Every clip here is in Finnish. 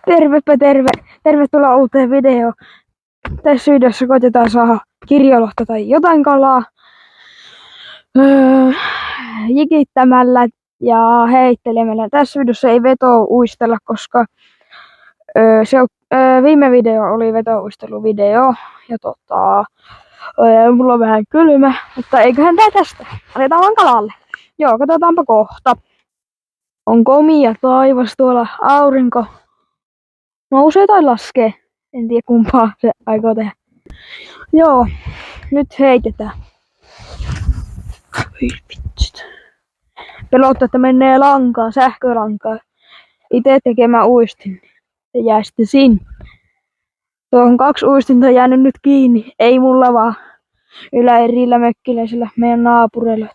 Tervepä terve! Tervetuloa uuteen videoon. Tässä videossa koitetaan saada kirjolohta tai jotain kalaa jikittämällä ja heittelemällä. Tässä videossa ei vetoa uistella, koska viime video oli vetouisteluvideo ja mulla on vähän kylmä, mutta eiköhän tää tästä. Aletaan vaan kalalle. Joo, katsotaanpa kohta. On komia taivas tuolla, aurinko nousee tai laskee. En tiedä kumpaa se aikoo tehdä. Joo, nyt heitetään. Pelottaa, että menee lankaan, sähkölankaan. Itse tekemä uistin. Se jää sitten sinne. Tuohon 2 uistinta on jäänyt nyt kiinni. Ei mulla vaan yläerillä mökkiläisillä meidän naapureilla.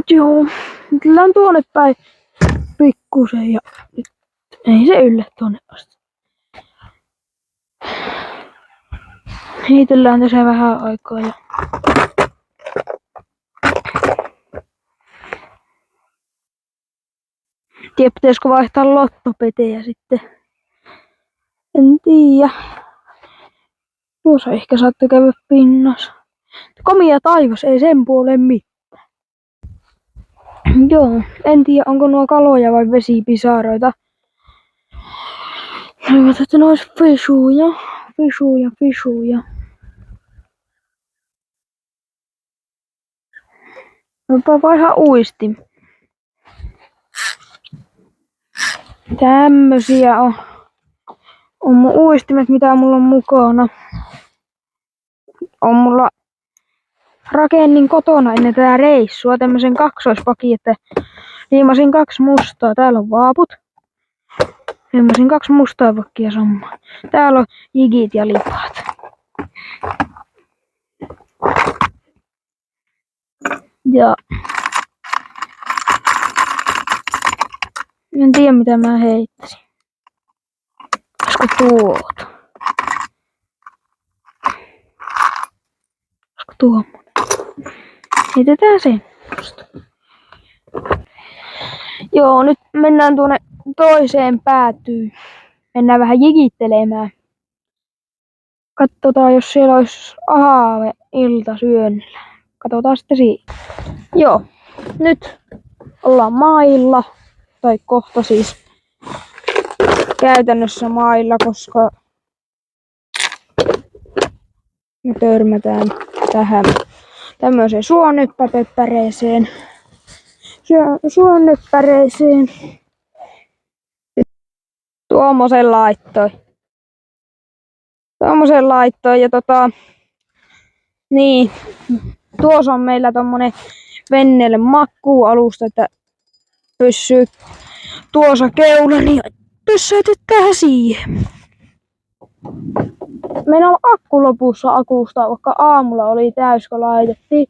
Joo, nyt lähdetään tuonne päin pikkusen ja nyt ei se yllä tuonne asti. Heitellään tässä vähän aikaa ja tiedä, pitäisikö vaihtaa lottopetejä sitten. En tiedä. Tuossa ehkä saatte käydä pinnassa. Komia taivas, ei sen puoleen mitään. Joo, en tiedä onko nuo kaloja vai vesipisaroita. Toivotaan, että ne ois fisuja. Onpa vaiha uistin. Tämmösiä on mun uistimet, mitä mulla on mukana. On mulla rakennin kotona ennen tätä reissua tämmösen kaksoispakin, että liimasin 2 mustaa. Täällä on vaaput. Liimasin 2 mustaa pakkia samaan. Täällä on jigit ja lipat. Ja en tiedä mitä mä heittäisin. Olisiko tuota? Olisiko tuommoinen? Heitetään sen. Joo, nyt mennään tuonne toiseen päätyyn. Mennään vähän jigittelemään. Katsotaan, jos siellä olisi ahave iltasyönnillä. Katsotaan sitten siitä. Joo, nyt ollaan mailla. Tai kohta siis käytännössä mailla, koska me törmätään tähän tämmöiseen suonnyppäpöppäreeseen. Tuommoisen laittoi ja niin, tuossa on meillä tommonen venneelle makkuualusta, että pysyy tuossa keula, niin pysäytetään siihen. Meillä on akku lopussa akusta, vaikka aamulla oli täys, kun laitettiin.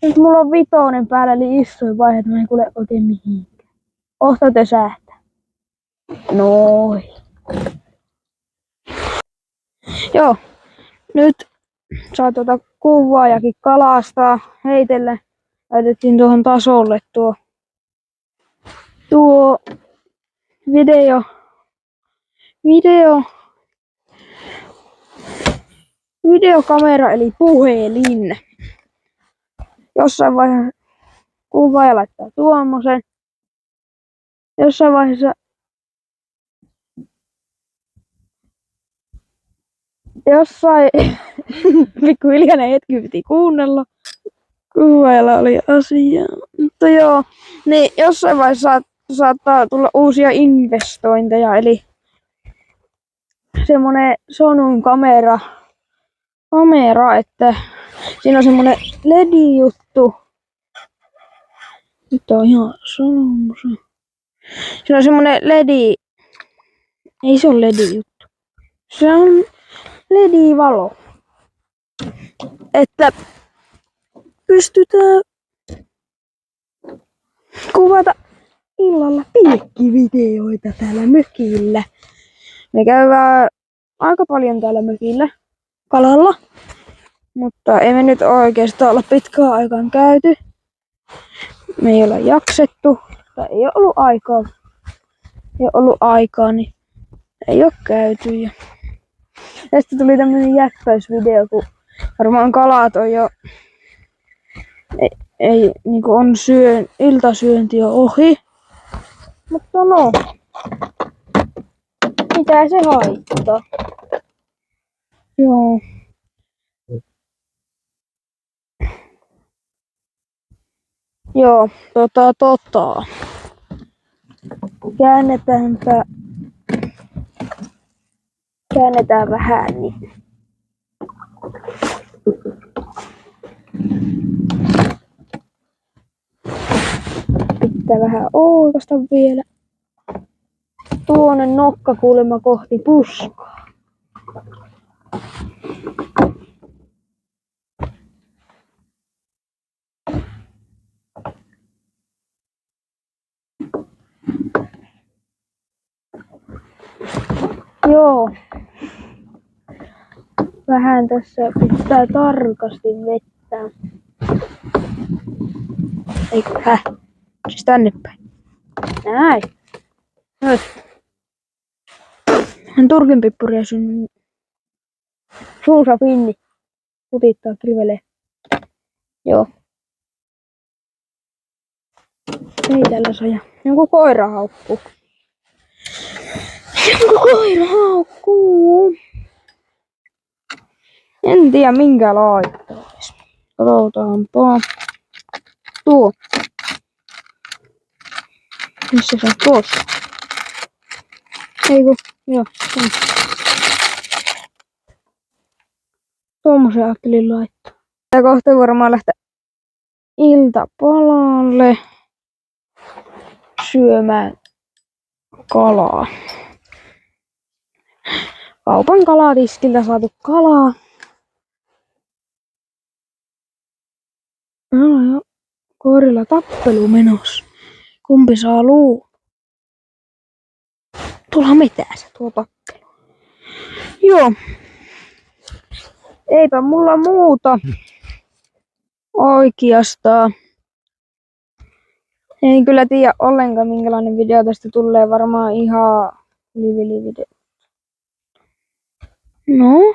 Nyt mulla on 5 päällä, eli istuin vaihe, että mä en kuule oikein mihinkään. Ohta tösähtää. Noin. Joo, nyt saa kuvaajakin kalastaa, heitellä. Laitettiin tuohon tasolle tuo videokamera eli puhelin. Jossain vaiheessa kuvaaja laittaa tuommoisen. Jossain vaiheessa pikkuhiljainen hetki piti kuunnella. Kuvaajalla oli asiaa. Mutta joo, niin jossain vaiheessa saattaa tulla uusia investointeja, eli semmonen Sonun kamera, että siinä on semmonen LED-juttu. Nyt on ihan sanomassa. Siinä on semmonen LED, ei se on LED-juttu. Se on LED-valo. Että pystytään kuvata illalla pilkkivideoita täällä mökillä. Me käydään aika paljon täällä mökillä kalalla, mutta ei me nyt oikeastaan olla pitkään aikaan käyty. Me ei olla jaksettu, tai ei ole ollut aikaa. ei ollut aikaa, niin ei oo käyty. Ja tästä tuli tämmönen jäkkäysvideo, kun varmaan kalat on jo ei niinku on iltasyönti jo ohi. Mutta no, mitä se haittaa? Joo. Joo, Käännetään vähän niin. Pitää vähän oikasta vielä. Tuonne nokka kuulemma kohti puskaa. Joo. Vähän tässä pitää tarkasti vetää. Eikö Siis tänne päin. Näin. Nyt. Turkin pippuria synny. Suusa finni. Kutittaa krivelee. Joo. Ei tällä saja. Joku koira haukkuu. En tiedä minkä laittais. Katsotaanpa. Tuo. Missä se on tuossa? Eiku, joo. Tuommoisen ajattelin laittaa. Tää kohta varmaan lähteä iltapalalle syömään kalaa. Kaupan kalatiskiltä saatu kalaa. No jo koirilla tappelu menossa. Kumpi saa luu? Tuolla mitään se tuo tappelu. Joo. Eipä mulla muuta. Oikeastaan. En kyllä tiedä ollenkaan minkälainen video tästä tulee. Varmaan ihan video. No.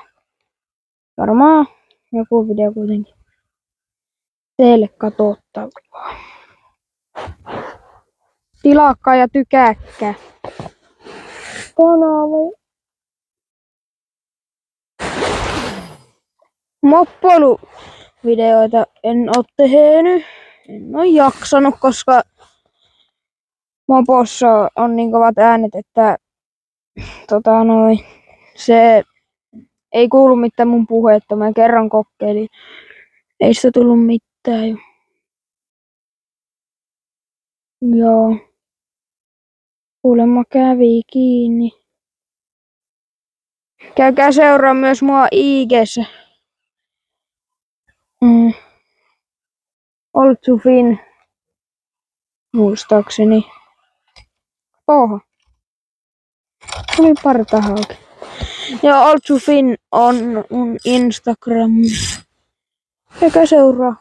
Varmaan joku video kuitenkin. Teille katsottavaa. Tilaakkaa ja tykääkkää. Kanava. Moppailuvideoita en oo tehnyt. En oo jaksanut, koska mopossa on niin kovat äänet, että se ei kuulu mitään mun puhetta. Mä kerran kokeilin. Ei sitä tullut mitään. Joo. Kuulemma kävi kiinni. Käykää seuraa myös mua IG:ssä. Oltsufin. Muistaakseni. Oho. Tuli partahauki. Ja Oltsufin on mun Instagram. Käykää seuraa,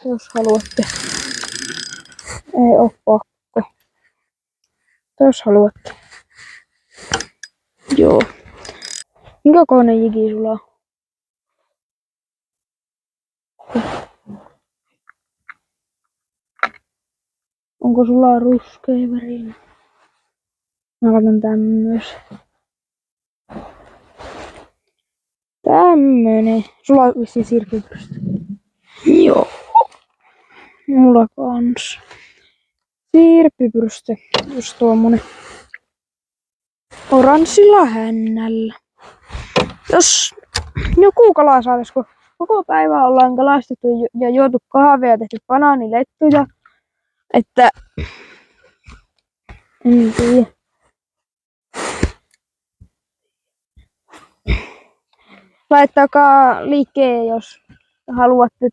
jos haluatte. Ei oo pakko. Jos haluatte. Joo. Minkä kokoinen jiki sulla on? Onko sulla ruskea värinen? Mä otan tämmösen. Tämmönen. Sulla on vissiin sirpipyrsty. Joo. Mulla kans. Sirppipyrsty. Just tuommoinen. Oranssilla hännällä. Jos joku kala saatais, kun koko päivä ollaan kalastettu ja juotu kahvia ja tehty banaanilettuja. Että en tiedä. Laittakaa liikkeen, jos haluatte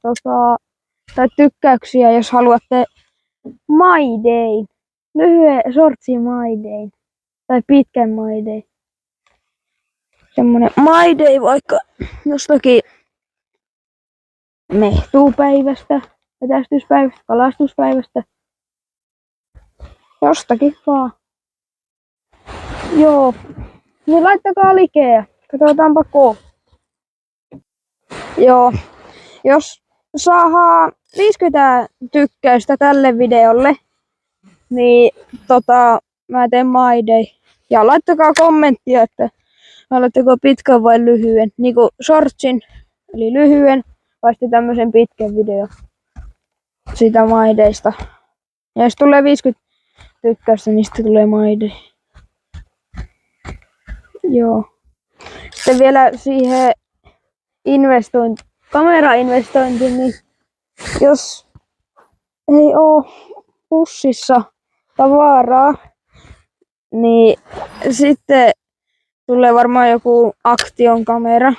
tai tykkäyksiä, jos haluatte My Day. Lyhyen shortsi My Day. Tai pitkän My Day. Semmonen My Day vaikka jostakin mehtuupäivästä, vetästyspäivästä, kalastuspäivästä. Jostakin vaan. Joo. Niin laittakaa likeä. Katsotaanpa Joo. Jos saadaan 50 tykkäystä tälle videolle, niin mä teen My Day. Ja laittakaa kommenttia, että haluatteko pitkän vai lyhyen. Niinku shortsin, eli lyhyen, vai sitten tämmösen pitkän video siitä My Daysta. Ja jos tulee 50 tykkäystä, niin sitten tulee My Day. Joo. Sitten vielä siihen kamerainvestointiin, niin jos ei oo pussissa tavaraa, niin sitten tulee varmaan joku Action kamera,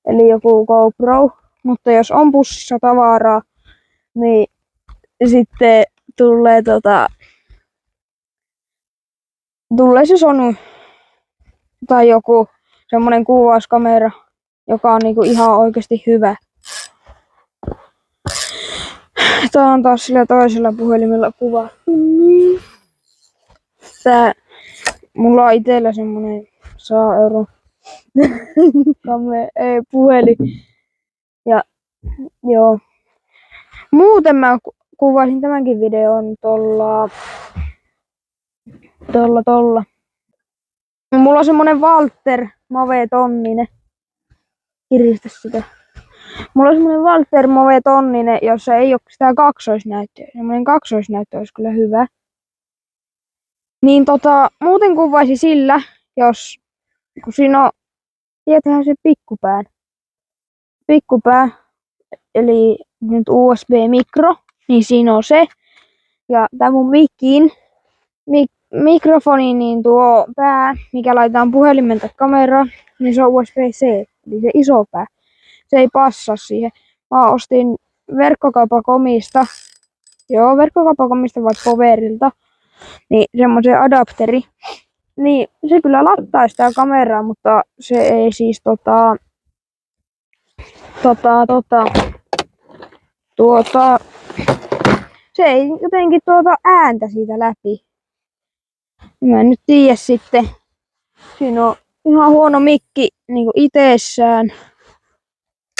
eli joku GoPro, mutta jos on pussissa tavaraa, niin sitten tulee se Sony tai joku semmonen kuvauskamera, joka on niinku ihan oikeesti hyvä. Tää on taas sillä toisella puhelimella kuva. Mulla on itellä semmonen 100 € puhelin. Ja joo. Muuten mä kuvasin tämänkin videon tolla. Mulla on semmonen Walter Mave Tonninen. Kiristä sitä. Mulla on semmonen Walter Mave Tonninen, jossa ei oo sitä kaksoisnäyttöä. Semmonen kaksoisnäyttö olisi kyllä hyvä. Niin muuten kuvaisin sillä, kun siinä on, tietäähän se pikkupää, eli nyt USB-mikro, niin siinä on se. Ja tää mun mikrofoni, niin tuo pää, mikä laitetaan puhelimen tai kameraan, niin se on USB-C, eli se iso pää. Se ei passaa siihen. Mä ostin verkkokaupakomista vai Poverilta, niin semmoisen adapteri. Niin se kyllä lattaa sitä kameraa, mutta se ei siis se ei jotenkin ääntä siitä läpi. Mä en nyt tiedä sitten. Siinä on ihan huono mikki niinku itsessään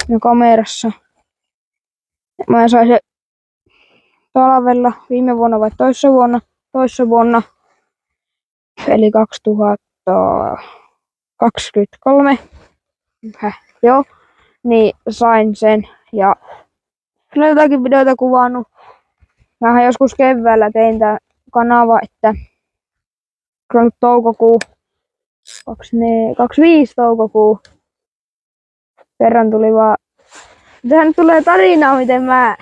ja kamerassa. Mä sain se talvella viime vuonna vai toissa vuonna. Eli 2023. Joo. Niin sain sen ja kyllä jotakin videoita kuvannut. Mähän joskus keväällä tein tää kanava, että toukokuu 25 toukokuu. Kerran tuli vaan. Tähän nyt tulee tarinaa, miten mä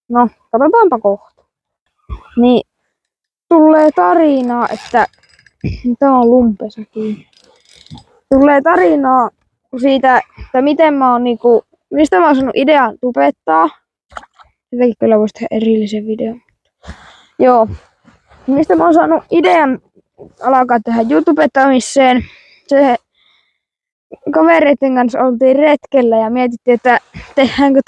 no katsotaanpa kohta. Niin tulee tarinaa, että tää on lumpesa kiinni. Tulee tarinaa siitä, että miten mä oon mistä mä oon saanut idean tubettaa. Sitäkin kyllä voisi tehdä erillisen videon. Joo. Mistä mä oon saanut idean alkaa tehdä YouTubetamiseen. Se kavereiden kanssa oltiin retkellä ja mietittiin, että tehdäänkö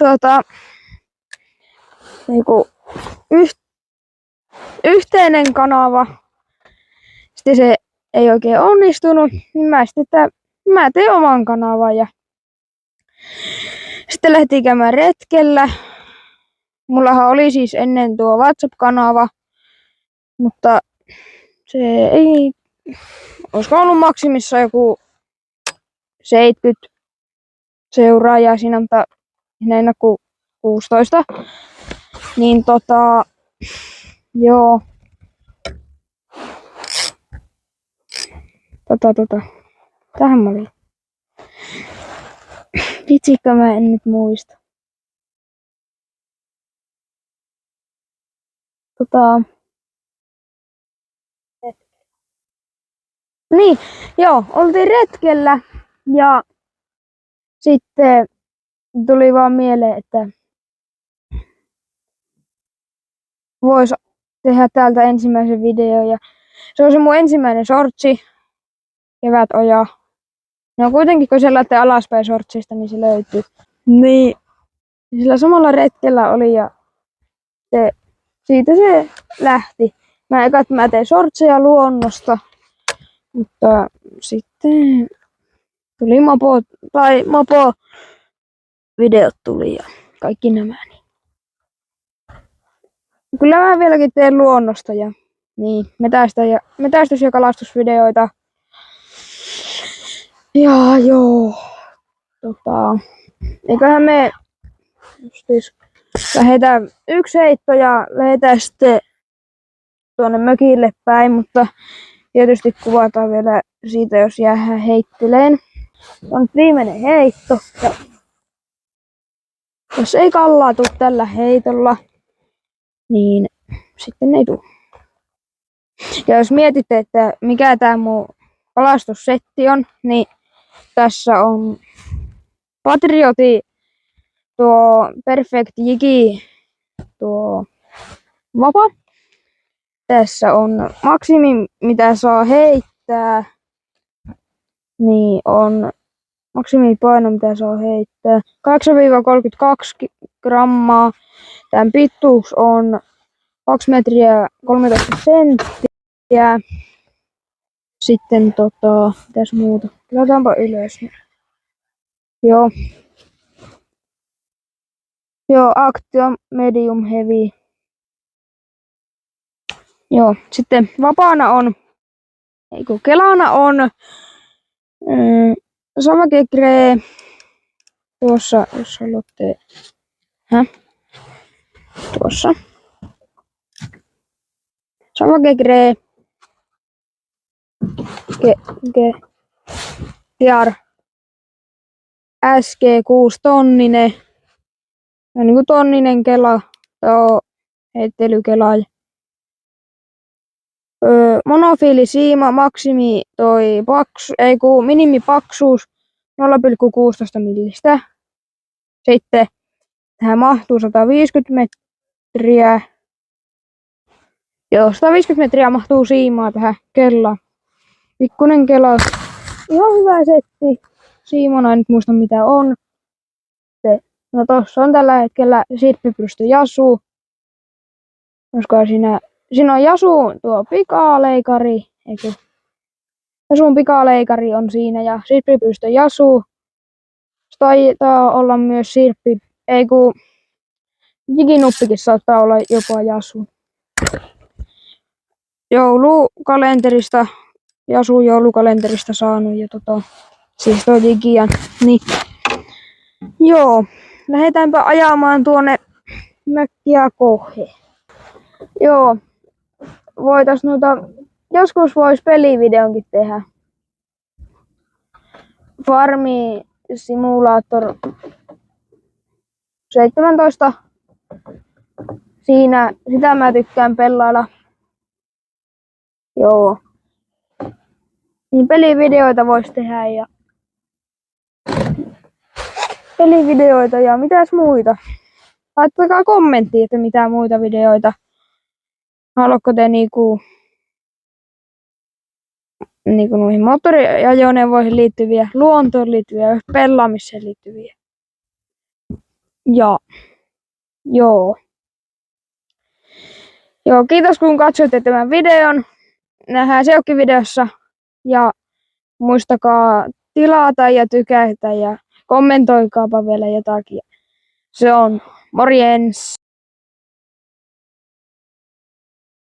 yhteinen kanava. Sitten se ei oikein onnistunut, niin mä tein oman kanavan ja sitten lähtiin käymään retkellä. Mullahan oli siis ennen tuo WhatsApp-kanava, mutta se ei, olisiko ollut maksimissa joku 70 seuraajaa, siinä on enää kuin 16. Niin joo. Tähän mä olin. Vitsikö mä en nyt muista. Niin, joo, oltiin retkellä ja sitten tuli vaan mieleen, että vois tehdä täältä ensimmäisen videon ja se on se mun ensimmäinen shortsi, Kevätoja. No kuitenkin kun se lähtee alaspäin shortsista, niin se löytyy. Niin, sillä samalla retkellä oli ja sitten siitä se lähti. Mä tein shortseja luonnosta, mutta sitten tuli mopo videot tuli ja kaikki nämä. Kyllä mä vieläkin teen luonnosta ja niin, metästys- ja kalastusvideoita. Ja joo, eiköhän me lähdetään yksi heitto ja lähdetään sitten tuonne mökille päin, mutta tietysti kuvataan vielä siitä, jos jäähän heitteleen. On viimeinen heitto. Ja jos ei kallaa tule tällä heitolla, niin sitten ei tule. Ja jos mietitte, että mikä tää mun kalastussetti on, niin tässä on Patrioti, tuo Perfect Jigi, tuo vapa. Tässä on maksimi, mitä saa heittää, niin on maksimipaino, mitä saa heittää 8-32 grammaa. Tämän pituus on 2 metriä 13 senttiä. Sitten mitäs muuta? Laitaanpa ylös. Joo. Joo, Actio Medium Heavy. Joo, sitten vapaana on, kelana on Savage Grey. Tuossa, jos haluatte. Tuossa. Savage Grey. Gear SG6 tonninen. Ja niinku tonninen kela. Joo, heittelykela. Monofiilisiima maksimi minimipaksuus 0,16 millistä. Sitten tähän mahtuu 150 metriä. Joo, 150 metriä mahtuu siimaa tähän kellaan. Pikkunen kela. Ihan hyvä setti. Siimona en nyt muista mitä on. No tossa on tällä hetkellä sirppipyrstö Yasu. Koska siinä on Yasu tuo pikaleikari. Yasun pikaleikari on siinä ja sirppipyrstö Yasu. Taitaa olla myös Jiginuppikin saattaa olla jopa Yasu. Joulukalenterista, Yasun joulukalenterista saanut ja siis toi Jigian. Niin. Joo, lähdetäänpä ajamaan tuonne mökkiä kohti. Joo, joskus vois pelivideonkin tehdä. Farmi Simulator 17. Sitä mä tykkään pelailla. Joo. Niin pelivideoita vois tehdä ja mitäs muita. Laittakaa kommenttiin, että mitä muita videoita. Haluatko te niinku noihin moottoriajoneuvoihin liittyviä, luontoon liittyviä, pelaamiseen liittyviä. Ja joo. Joo, kiitos kun katsoitte tämän videon. Nähdään seuraavassa videossa. Ja muistakaa tilata ja tykätä ja kommentoikaapa vielä jotakin. Se on morjens!